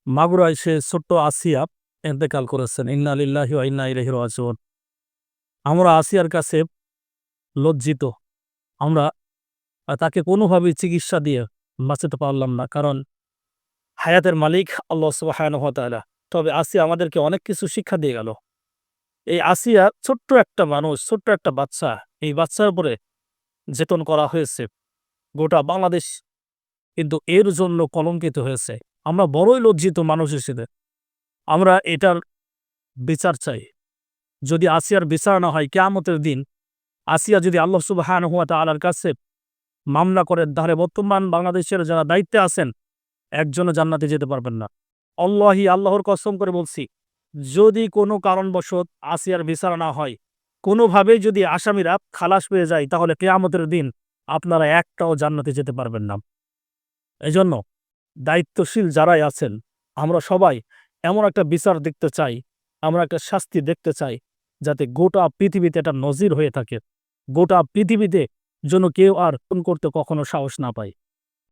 মাগুরায় সে ছোট্ট আসিয়া ইন্তেকাল করেছেন। ইন্না লিল্লাহি ওয়া ইন্না ইলাইহি রাজিউন। আমরা আসিয়ার কাছে লজ্জিত। আমরা তাকে কোনোভাবেই চিকিৎসা দিয়ে বাঁচাতে পারলাম না, কারণ হায়াতের মালিক আল্লাহ সুবহানাহু ওয়া তাআলা। তবে আসিয়া আমাদেরকে অনেক কিছু শিক্ষা দিয়ে গেল। এই আসিয়া ছোট্ট একটা মানুষ, ছোট্ট একটা বাচ্চা, এই বাচ্চার উপরে যেতন করা হয়েছে গোটা বাংলাদেশ কিন্তু এর জন্য কলঙ্কিত হয়েছে। আমরা বড়ই লজ্জিত মানুষ হিসেবে। আমরা এটার বিচার চাই। যদি আসিয়ার বিচার না হয়, কিয়ামতের দিন আসিয়া যদি আল্লাহ সুবহানাহু ওয়া তাআলার কাছে মামলা করে, তাহলে বর্তমান বাংলাদেশের যারা দায়িত্বে আছেন একজনও জান্নাতে যেতে পারবেন না। আল্লাহি, আল্লাহর কসম করে বলছি, যদি কোনো কারণবশত আসিয়ার বিচার না হয়, কোনোভাবেই যদি আসামিরা খালাস পেয়ে যায়, তাহলে কিয়ামতের দিন আপনারা একটাও জান্নাতে যেতে পারবেন না। এজন্য দায়িত্বশীল যারাই আছেন, আমরা সবাই এমন একটা বিচার দেখতে চাই, আমরা একটা শাস্তি দেখতে চাই, যাতে গোটা পৃথিবীতে একটা নজির হয়ে থাকে, গোটা পৃথিবীতে যেন কেউ আর খুন করতে কখনো সাহস না পায়।